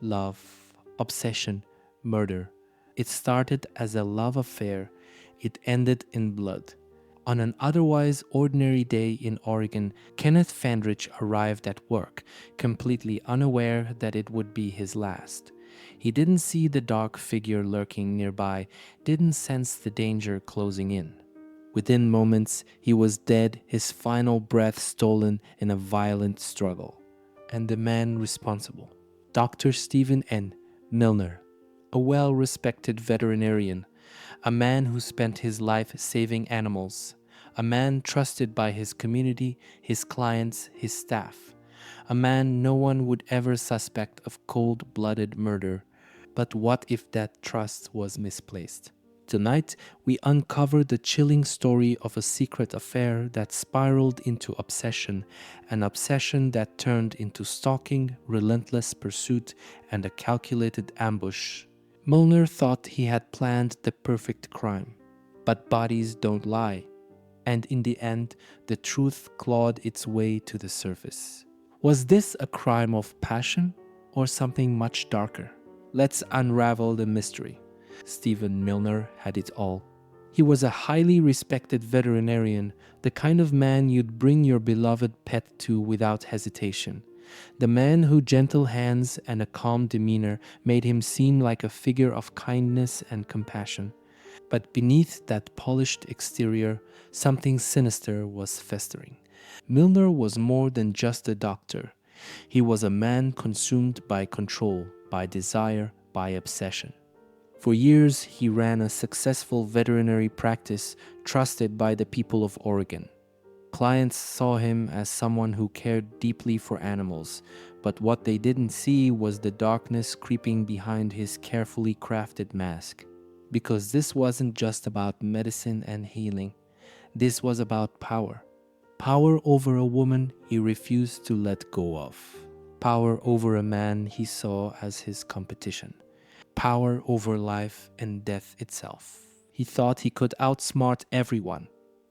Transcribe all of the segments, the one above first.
love, obsession, murder. It started as a love affair. It ended in blood. On an otherwise ordinary day in Oregon, Kenneth Fandrich arrived at work, completely unaware that it would be his last. He didn't see the dark figure lurking nearby, didn't sense the danger closing in. Within moments, he was dead, his final breath stolen in a violent struggle. And the man responsible, Dr. Stephen N. Milner, a well-respected veterinarian, a man who spent his life saving animals, a man trusted by his community, his clients, his staff, a man no one would ever suspect of cold-blooded murder. But what if that trust was misplaced? Tonight, we uncover the chilling story of a secret affair that spiraled into obsession, an obsession that turned into stalking, relentless pursuit, and a calculated ambush. Milner thought he had planned the perfect crime. But bodies don't lie. And in the end, the truth clawed its way to the surface. Was this a crime of passion or something much darker? Let's unravel the mystery. Stephen Milner had it all. He was a highly respected veterinarian, the kind of man you'd bring your beloved pet to without hesitation. The man whose gentle hands and a calm demeanor made him seem like a figure of kindness and compassion. But beneath that polished exterior, something sinister was festering. Milner was more than just a doctor. He was a man consumed by control, by desire, by obsession. For years, he ran a successful veterinary practice trusted by the people of Oregon. Clients saw him as someone who cared deeply for animals, but what they didn't see was the darkness creeping behind his carefully crafted mask. Because this wasn't just about medicine and healing. This was about power. Power over a woman he refused to let go of. Power over a man he saw as his competition. Power over life and death itself. He thought he could outsmart everyone.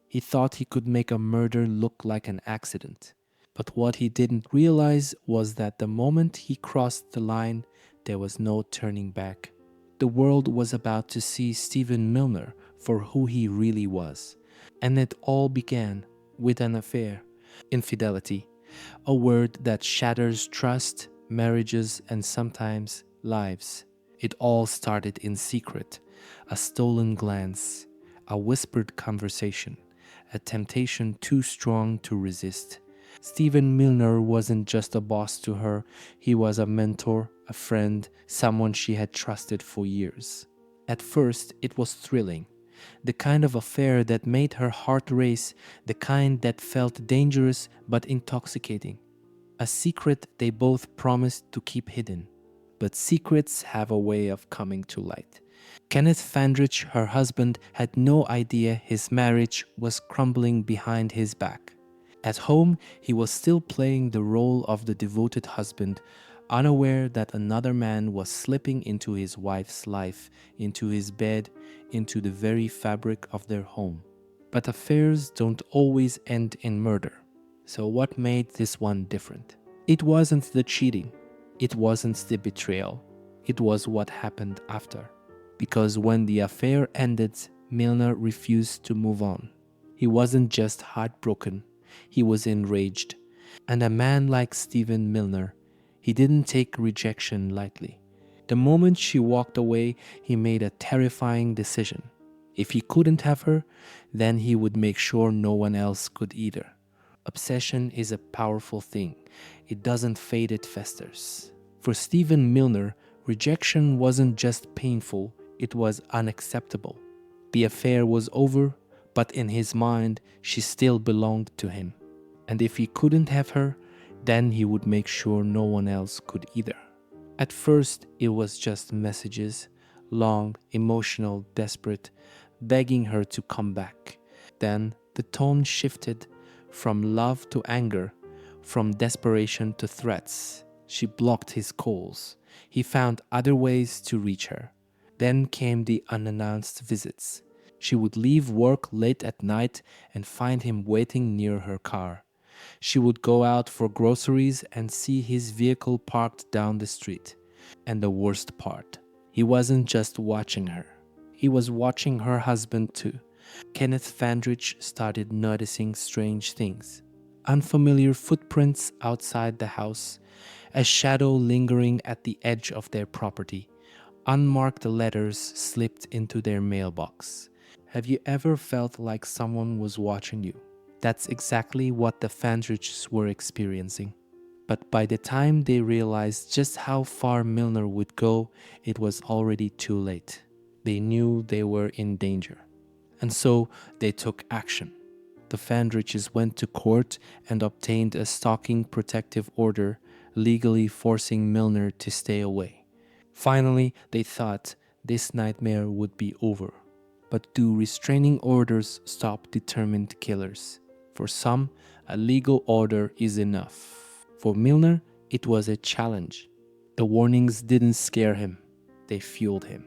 He thought he could make a murder look like an accident. But what he didn't realize was that the moment he crossed the line, there was no turning back. The world was about to see Stephen Milner for who he really was. And it all began with an affair, infidelity, a word that shatters trust, marriages, and sometimes lives. It all started in secret, a stolen glance, a whispered conversation, a temptation too strong to resist. Stephen Milner wasn't just a boss to her, he was a mentor, a friend, someone she had trusted for years. At first, it was thrilling, the kind of affair that made her heart race, the kind that felt dangerous but intoxicating. A secret they both promised to keep hidden. But secrets have a way of coming to light. Kenneth Fandrich, her husband, had no idea his marriage was crumbling behind his back. At home, he was still playing the role of the devoted husband, unaware that another man was slipping into his wife's life, into his bed, into the very fabric of their home. But affairs don't always end in murder. So what made this one different? It wasn't the cheating. It wasn't the betrayal. It was what happened after. Because when the affair ended, Milner refused to move on. He wasn't just heartbroken. He was enraged. And a man like Stephen Milner, he didn't take rejection lightly. The moment she walked away, he made a terrifying decision. If he couldn't have her, then he would make sure no one else could either. Obsession is a powerful thing. It doesn't fade, it festers. For Stephen Milner, rejection wasn't just painful, it was unacceptable. The affair was over, but in his mind, she still belonged to him. And if he couldn't have her, then he would make sure no one else could either. At first, it was just messages, long, emotional, desperate, begging her to come back. Then the tone shifted from love to anger, from desperation to threats. She blocked his calls. He found other ways to reach her. Then came the unannounced visits. She would leave work late at night and find him waiting near her car. She would go out for groceries and see his vehicle parked down the street. And the worst part, he wasn't just watching her. He was watching her husband too. Kenneth Fandrich started noticing strange things. Unfamiliar footprints outside the house, a shadow lingering at the edge of their property, unmarked letters slipped into their mailbox. Have you ever felt like someone was watching you? That's exactly what the Fandrichs were experiencing. But by the time they realized just how far Milner would go, it was already too late. They knew they were in danger. And so they took action. The Fandriches went to court and obtained a stalking protective order, legally forcing Milner to stay away. Finally, they thought this nightmare would be over. But do restraining orders stop determined killers? For some, a legal order is enough. For Milner, it was a challenge. The warnings didn't scare him, they fueled him.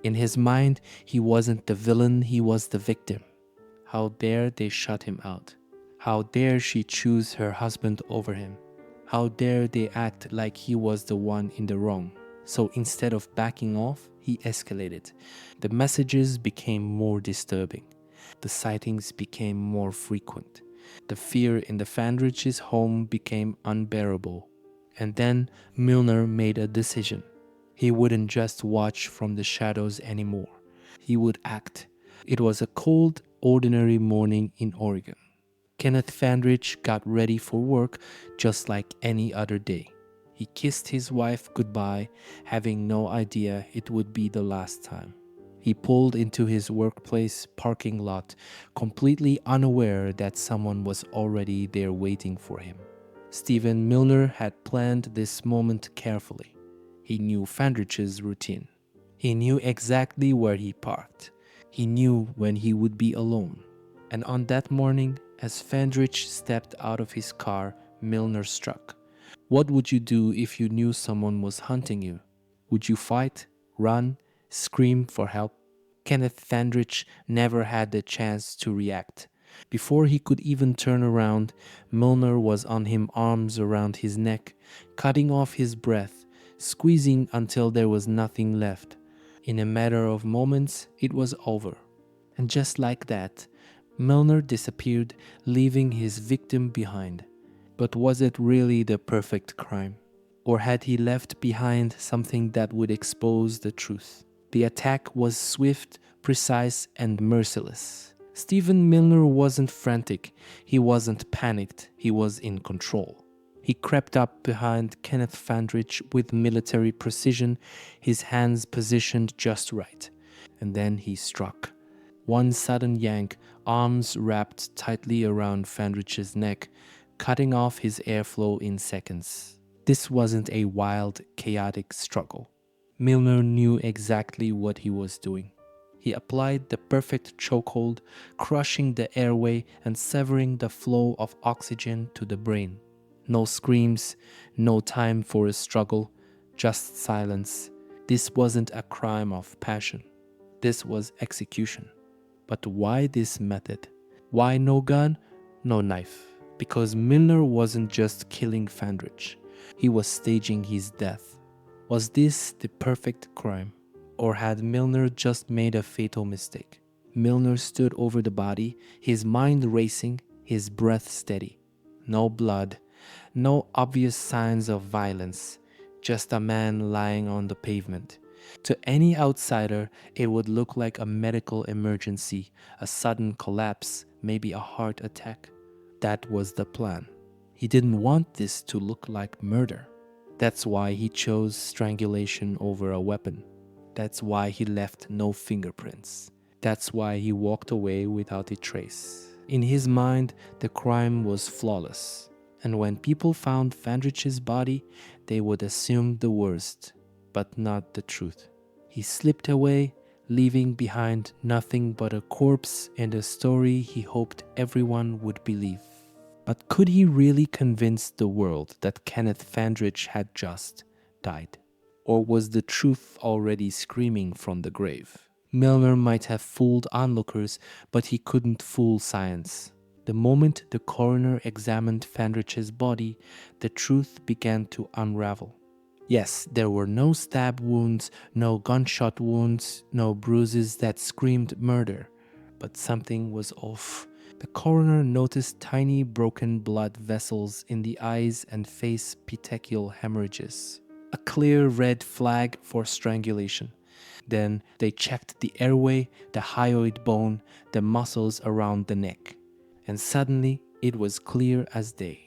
In his mind, he wasn't the villain, he was the victim. How dare they shut him out? How dare she choose her husband over him? How dare they act like he was the one in the wrong? So instead of backing off, he escalated. The messages became more disturbing. The sightings became more frequent. The fear in the Fandrich's home became unbearable. And then Milner made a decision. He wouldn't just watch from the shadows anymore. He would act. It was a cold, ordinary morning in Oregon. Kenneth Fandrich got ready for work just like any other day. He kissed his wife goodbye, having no idea it would be the last time. He pulled into his workplace parking lot, completely unaware that someone was already there waiting for him. Stephen Milner had planned this moment carefully. He knew Fandrich's routine. He knew exactly where he parked. He knew when he would be alone. And on that morning, as Fandrich stepped out of his car, Milner struck. What would you do if you knew someone was hunting you? Would you fight, run, scream for help? Kenneth Fandrich never had the chance to react. Before he could even turn around, Milner was on him, arms around his neck, cutting off his breath, squeezing until there was nothing left. In a matter of moments, it was over. And just like that, Milner disappeared, leaving his victim behind. But was it really the perfect crime? Or had he left behind something that would expose the truth? The attack was swift, precise, and merciless. Stephen Milner wasn't frantic. He wasn't panicked. He was in control. He crept up behind Kenneth Fandrich with military precision, his hands positioned just right. And then he struck. One sudden yank, arms wrapped tightly around Fandrich's neck, cutting off his airflow in seconds. This wasn't a wild, chaotic struggle. Milner knew exactly what he was doing. He applied the perfect chokehold, crushing the airway and severing the flow of oxygen to the brain. No screams, no time for a struggle, just silence. This wasn't a crime of passion. This was execution. But why this method? Why no gun, no knife? Because Milner wasn't just killing Fandrich. He was staging his death. Was this the perfect crime? Or had Milner just made a fatal mistake? Milner stood over the body, his mind racing, his breath steady. No blood, no obvious signs of violence, just a man lying on the pavement. To any outsider, it would look like a medical emergency, a sudden collapse, maybe a heart attack. That was the plan. He didn't want this to look like murder. That's why he chose strangulation over a weapon. That's why he left no fingerprints. That's why he walked away without a trace. In his mind, the crime was flawless. And when people found Fandrich's body, they would assume the worst, but not the truth. He slipped away, leaving behind nothing but a corpse and a story he hoped everyone would believe. But could he really convince the world that Kenneth Fandrich had just died? Or was the truth already screaming from the grave? Milner might have fooled onlookers, but he couldn't fool science. The moment the coroner examined Fandrich's body, the truth began to unravel. Yes, there were no stab wounds, no gunshot wounds, no bruises that screamed murder. But something was off. The coroner noticed tiny broken blood vessels in the eyes and face, petechial hemorrhages. A clear red flag for strangulation. Then they checked the airway, the hyoid bone, the muscles around the neck. And suddenly it was clear as day.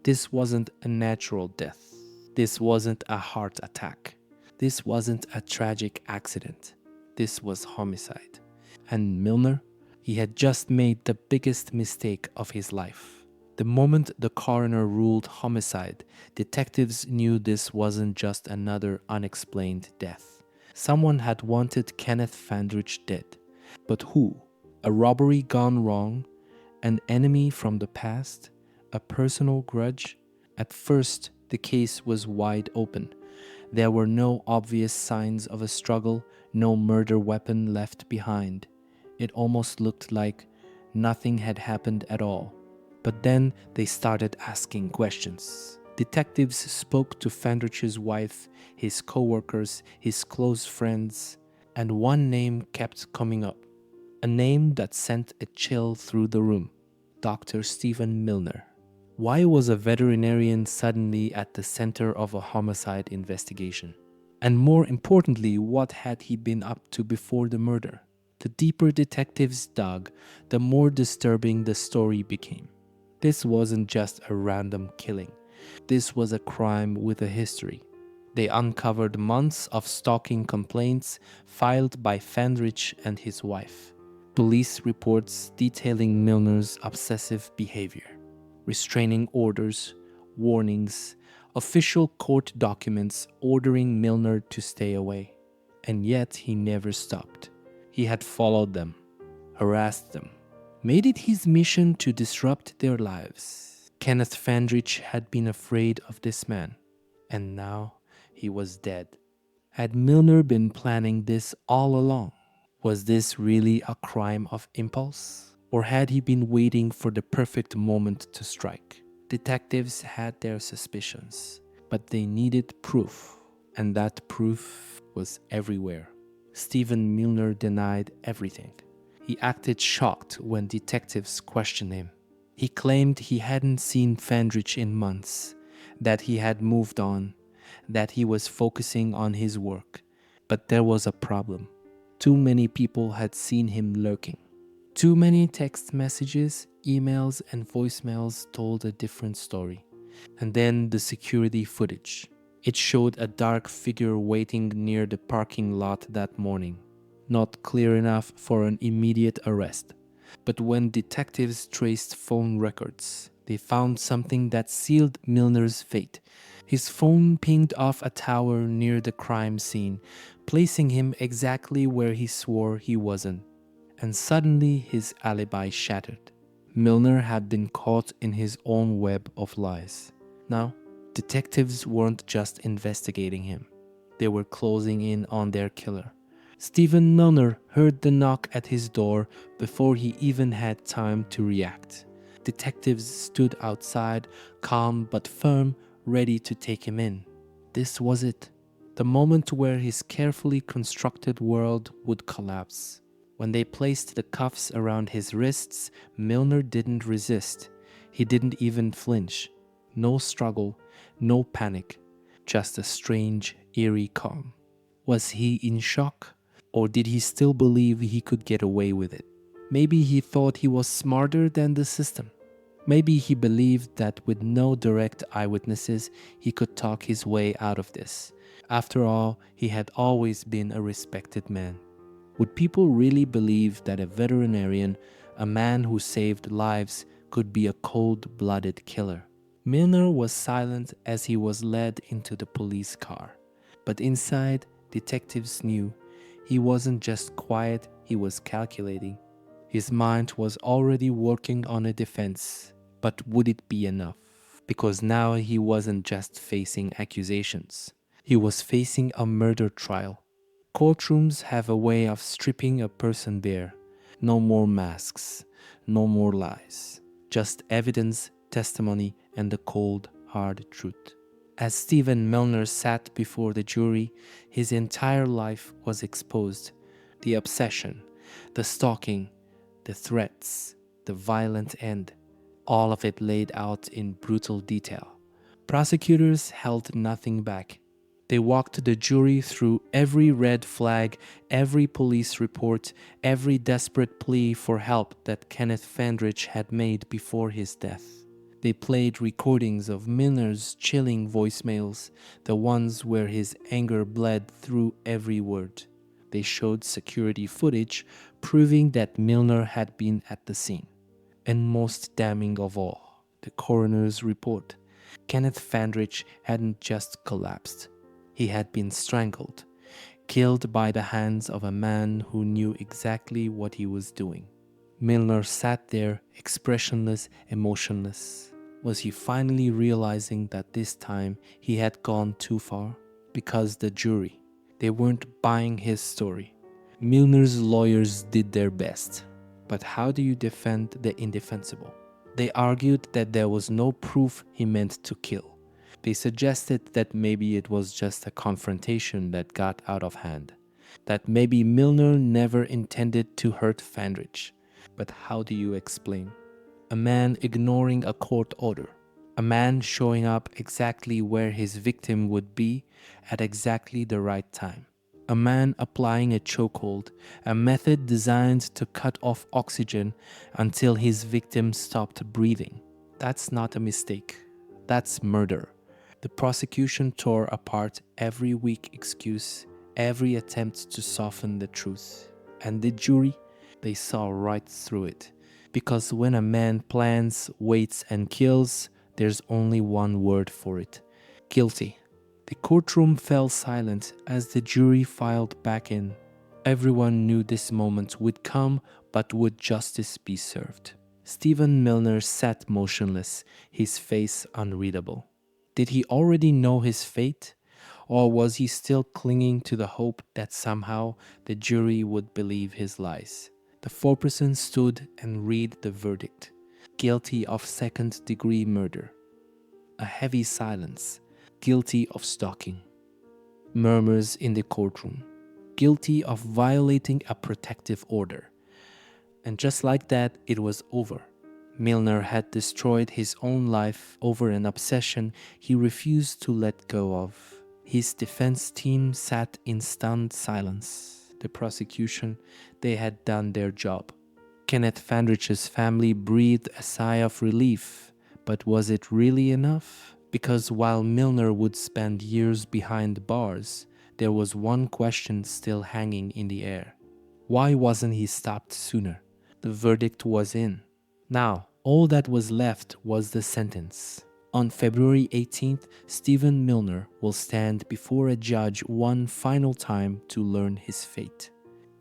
This wasn't a natural death. This wasn't a heart attack. This wasn't a tragic accident. This was homicide. And Milner, he had just made the biggest mistake of his life. The moment the coroner ruled homicide, detectives knew this wasn't just another unexplained death. Someone had wanted Kenneth Fandrich dead. But who? A robbery gone wrong? An enemy from the past? A personal grudge? At first, the case was wide open. There were no obvious signs of a struggle, no murder weapon left behind. It almost looked like nothing had happened at all. But then they started asking questions. Detectives spoke to Fandrich's wife, his co-workers, his close friends, and one name kept coming up. A name that sent a chill through the room. Dr. Stephen Milner. Why was a veterinarian suddenly at the center of a homicide investigation? And more importantly, what had he been up to before the murder? The deeper detectives dug, the more disturbing the story became. This wasn't just a random killing. This was a crime with a history. They uncovered months of stalking complaints filed by Fandrich and his wife. Police reports detailing Milner's obsessive behavior. Restraining orders, warnings, official court documents ordering Milner to stay away. And yet he never stopped. He had followed them, harassed them, made it his mission to disrupt their lives. Kenneth Fandrich had been afraid of this man, and now he was dead. Had Milner been planning this all along? Was this really a crime of impulse? Or had he been waiting for the perfect moment to strike? Detectives had their suspicions, but they needed proof, and that proof was everywhere. Stephen Milner denied everything. He acted shocked when detectives questioned him. He claimed he hadn't seen Fandrich in months, that he had moved on, that he was focusing on his work. But there was a problem. Too many people had seen him lurking. Too many text messages, emails, and voicemails told a different story. And then the security footage. It showed a dark figure waiting near the parking lot that morning. Not clear enough for an immediate arrest. But when detectives traced phone records, they found something that sealed Milner's fate. His phone pinged off a tower near the crime scene, placing him exactly where he swore he wasn't. And suddenly his alibi shattered. Milner had been caught in his own web of lies. Now, detectives weren't just investigating him. They were closing in on their killer. Stephen Milner heard the knock at his door before he even had time to react. Detectives stood outside, calm but firm, ready to take him in. This was it. The moment where his carefully constructed world would collapse. When they placed the cuffs around his wrists, Milner didn't resist. He didn't even flinch. No struggle, no panic, just a strange, eerie calm. Was he in shock? Or did he still believe he could get away with it? Maybe he thought he was smarter than the system. Maybe he believed that with no direct eyewitnesses, he could talk his way out of this. After all, he had always been a respected man. Would people really believe that a veterinarian, a man who saved lives, could be a cold-blooded killer? Milner was silent as he was led into the police car. But inside, detectives knew he wasn't just quiet, he was calculating. His mind was already working on a defense. But would it be enough? Because now he wasn't just facing accusations. He was facing a murder trial. Courtrooms have a way of stripping a person bare. No more masks, no more lies. Just evidence, testimony, and the cold, hard truth. As Stephen Milner sat before the jury, his entire life was exposed. The obsession, the stalking, the threats, the violent end, all of it laid out in brutal detail. Prosecutors held nothing back. They walked the jury through every red flag, every police report, every desperate plea for help that Kenneth Fandrich had made before his death. They played recordings of Milner's chilling voicemails, the ones where his anger bled through every word. They showed security footage proving that Milner had been at the scene. And most damning of all, the coroner's report. Kenneth Fandrich hadn't just collapsed. He had been strangled, killed by the hands of a man who knew exactly what he was doing. Milner sat there, expressionless, emotionless. Was he finally realizing that this time he had gone too far? Because the jury, they weren't buying his story. Milner's lawyers did their best. But how do you defend the indefensible? They argued that there was no proof he meant to kill. They suggested that maybe it was just a confrontation that got out of hand, that maybe Milner never intended to hurt Fandrich. But how do you explain? A man ignoring a court order, a man showing up exactly where his victim would be at exactly the right time, a man applying a chokehold, a method designed to cut off oxygen until his victim stopped breathing. That's not a mistake. That's murder. The prosecution tore apart every weak excuse, every attempt to soften the truth. And the jury, they saw right through it. Because when a man plans, waits, and kills, there's only one word for it: guilty. The courtroom fell silent as the jury filed back in. Everyone knew this moment would come, but would justice be served? Stephen Milner sat motionless, his face unreadable. Did he already know his fate? Or was he still clinging to the hope that somehow the jury would believe his lies? The foreperson stood and read the verdict. Guilty of second-degree murder. A heavy silence. Guilty of stalking. Murmurs in the courtroom. Guilty of violating a protective order. And just like that, it was over. Milner had destroyed his own life over an obsession he refused to let go of. His defense team sat in stunned silence. The prosecution, they had done their job. Kenneth Fandrich's family breathed a sigh of relief. But was it really enough? Because while Milner would spend years behind bars, there was one question still hanging in the air. Why wasn't he stopped sooner? The verdict was in. Now, all that was left was the sentence. On February 18th, Stephen Milner will stand before a judge one final time to learn his fate.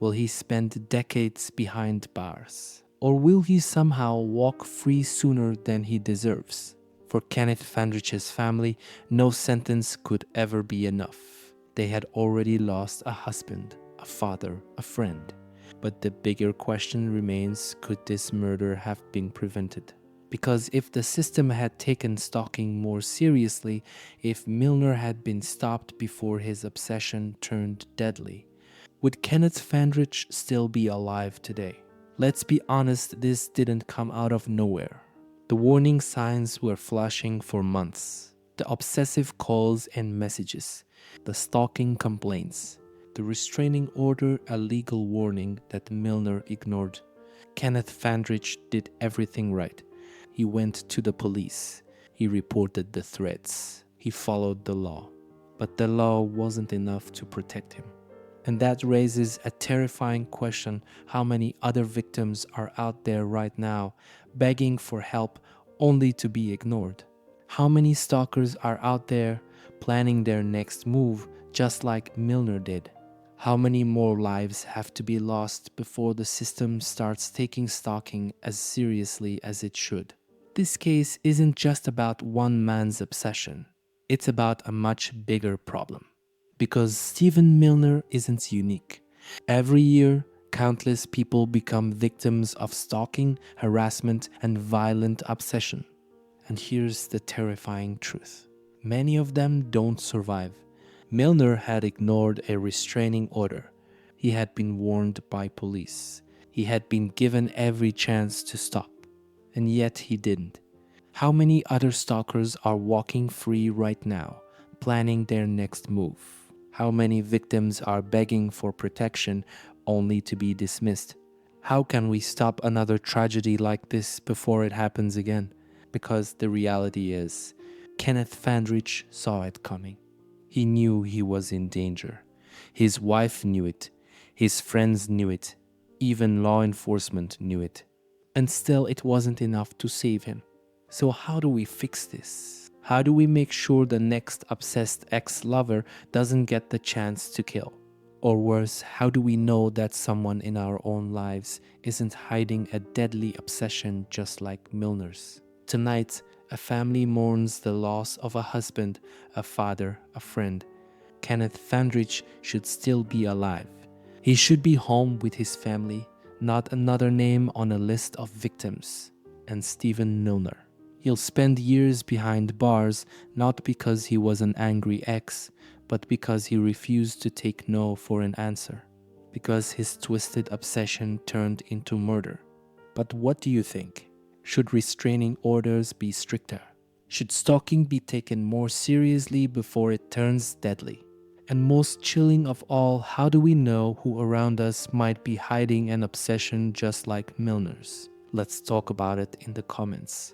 Will he spend decades behind bars? Or will he somehow walk free sooner than he deserves? For Kenneth Fandrich's family, no sentence could ever be enough. They had already lost a husband, a father, a friend. But the bigger question remains, could this murder have been prevented? Because if the system had taken stalking more seriously, if Milner had been stopped before his obsession turned deadly, would Kenneth Fandrich still be alive today? Let's be honest, this didn't come out of nowhere. The warning signs were flashing for months. The obsessive calls and messages, the stalking complaints, the restraining order, a legal warning that Milner ignored. Kenneth Fandrich did everything right. He went to the police. He reported the threats. He followed the law. But the law wasn't enough to protect him. And that raises a terrifying question: how many other victims are out there right now begging for help only to be ignored? How many stalkers are out there planning their next move just like Milner did? How many more lives have to be lost before the system starts taking stalking as seriously as it should? This case isn't just about one man's obsession. It's about a much bigger problem. Because Stephen Milner isn't unique. Every year, countless people become victims of stalking, harassment, and violent obsession. And here's the terrifying truth. Many of them don't survive. Milner had ignored a restraining order. He had been warned by police. He had been given every chance to stop. And yet he didn't. How many other stalkers are walking free right now, planning their next move? How many victims are begging for protection only to be dismissed? How can we stop another tragedy like this before it happens again? Because the reality is, Kenneth Fandrich saw it coming. He knew he was in danger. His wife knew it. His friends knew it. Even law enforcement knew it. And still, it wasn't enough to save him. So how do we fix this? How do we make sure the next obsessed ex-lover doesn't get the chance to kill? Or worse, how do we know that someone in our own lives isn't hiding a deadly obsession just like Milner's? Tonight, a family mourns the loss of a husband, a father, a friend. Kenneth Fandrich should still be alive. He should be home with his family, not another name on a list of victims. And Stephen Milner. He'll spend years behind bars, not because he was an angry ex, but because he refused to take no for an answer. Because his twisted obsession turned into murder. But what do you think? Should restraining orders be stricter? Should stalking be taken more seriously before it turns deadly? And most chilling of all, how do we know who around us might be hiding an obsession just like Milner's? Let's talk about it in the comments.